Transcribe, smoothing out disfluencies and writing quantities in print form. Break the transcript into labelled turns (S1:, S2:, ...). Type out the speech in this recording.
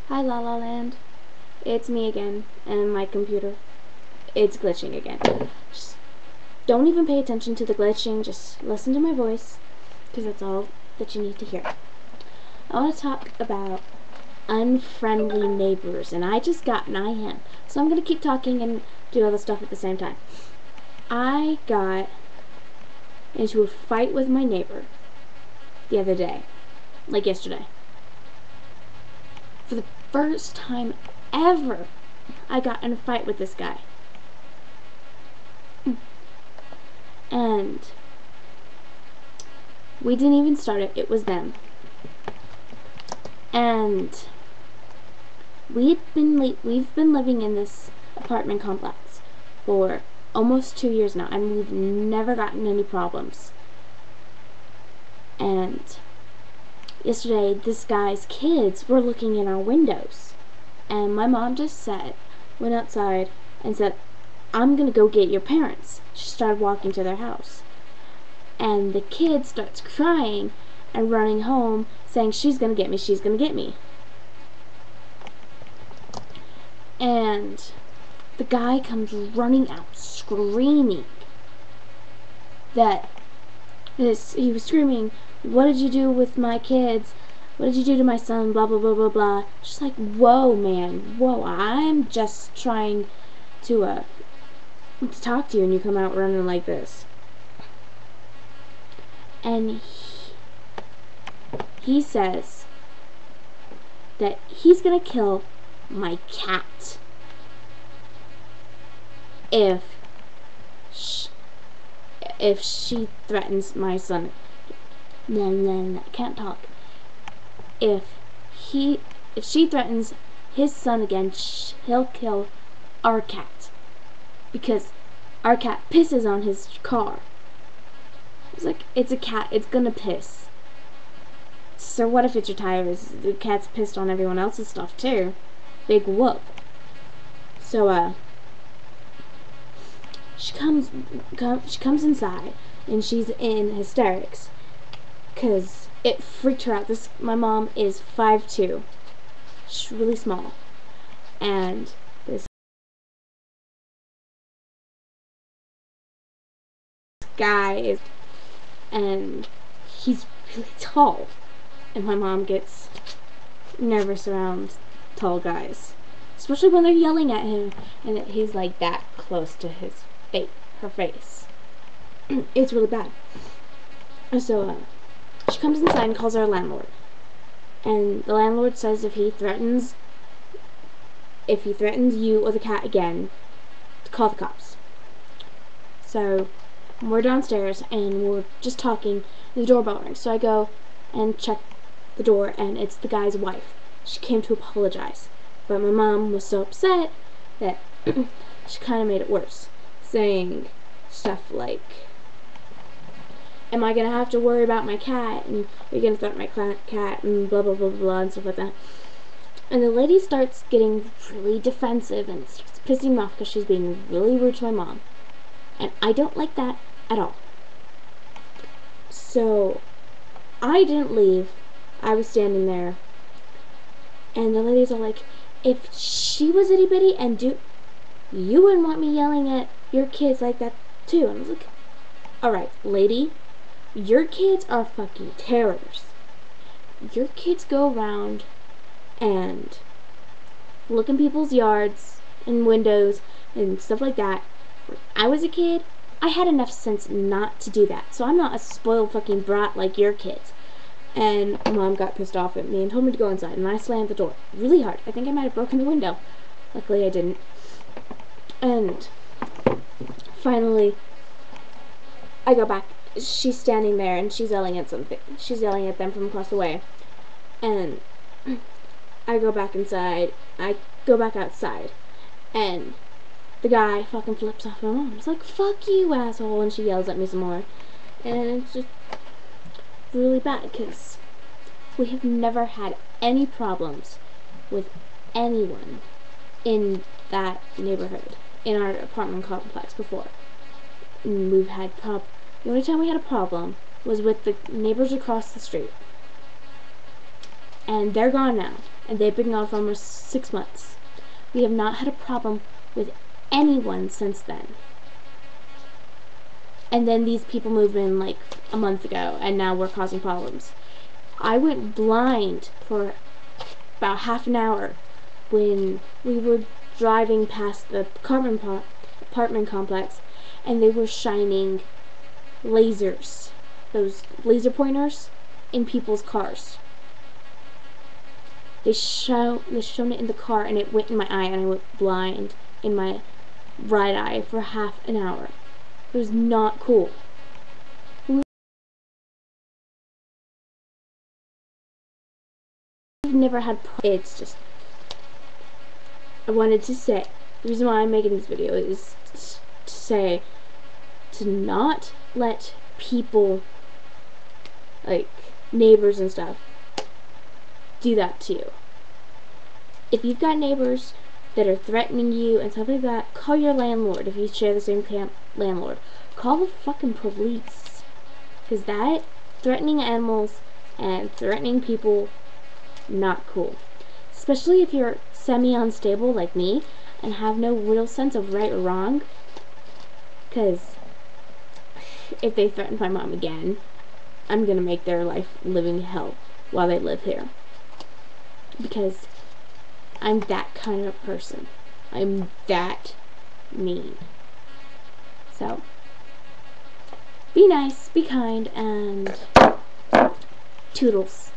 S1: Hi, La La Land. It's me again, and my computer. It's glitching again. Just don't even pay attention to the glitching. Just listen to my voice, because that's all that you need to hear. I want to talk about Unfriendly Neighbors, and I just got an IN, so I'm going to keep talking and do all the stuff at the same time. I got into a fight with my neighbor the other day, like yesterday. For the first time ever, I got in a fight with this guy. And we didn't even start it, it was them. And we've been living in this apartment complex for almost 2 years now, and we've never gotten any problems. And yesterday, this guy's kids were looking in our windows, and my mom just went outside and said, "I'm gonna go get your parents." She started walking to their house, and the kid starts crying and running home, saying, "She's gonna get me, she's gonna get me." And the guy comes running out, screaming that he was screaming, "What did you do with my kids? What did you do to my son? Blah, blah, blah, blah, blah." Just like, whoa, man, whoa, I'm just trying to talk to you, and you come out running like this. And he says that he's gonna kill my cat if she threatens my son. No, can't talk. If she threatens his son again, he'll kill our cat, because our cat pisses on his car. It's like, it's a cat, it's gonna piss. So what if it's your tires? The cat's pissed on everyone else's stuff too. Big whoop. So she comes inside, and she's in hysterics, because it freaked her out. My mom is 5'2". She's really small. And this guy and he's really tall. And my mom gets nervous around tall guys, especially when they're yelling at him and he's like that close to her face. It's really bad. So she comes inside and calls our landlord, and the landlord says if he threatens you or the cat again, to call the cops. So we're downstairs and we're just talking, and the doorbell rings. So I go and check the door, and it's the guy's wife. She came to apologize, but my mom was so upset that she kind of made it worse, saying stuff like, "Am I gonna have to worry about my cat? And are you gonna threaten my cat?" And blah blah blah blah and stuff like that. And the lady starts getting really defensive, and it starts pissing me off because she's being really rude to my mom, and I don't like that at all. So I didn't leave. I was standing there, and the ladies are like, "If she was itty bitty and you wouldn't want me yelling at your kids like that too." And I was like, "Alright, lady, your kids are fucking terrors. Your kids go around and look in people's yards and windows and stuff like that. When I was a kid, I had enough sense not to do that. So I'm not a spoiled fucking brat like your kids." And Mom got pissed off at me and told me to go inside, and I slammed the door really hard. I think I might have broken the window. Luckily I didn't. And finally I go back. She's standing there and she's yelling at something. She's yelling at them from across the way. And I go back inside. I go back outside, and the guy fucking flips off my mom. He's like, "Fuck you, asshole," and she yells at me some more. And it's just really bad, because we have never had any problems with anyone in that neighborhood, in our apartment complex before. And we've had the only time we had a problem was with the neighbors across the street, and they're gone now. and they've been gone for almost 6 months. We have not had a problem with anyone since then. And then these people moved in like a month ago, and now we're causing problems. I went blind for about half an hour when we were driving past the apartment complex, and they were shining lasers, those laser pointers, in people's cars. They shone it in the car, and it went in my eye, and I went blind in my right eye for half an hour. It was not cool. We've never had it's just, I wanted to say, the reason why I'm making this video is to say, to not let people, like neighbors and stuff, do that to you. If you've got neighbors that are threatening you and stuff like that, call your landlord. If you share the same landlord, call the fucking police, because that, threatening animals and threatening people, not cool. Especially if you're semi-unstable like me and have no real sense of right or wrong. Because if they threaten my mom again, I'm gonna make their life living hell while they live here. Because I'm that kind of person. I'm that mean. So, be nice, be kind, and toodles.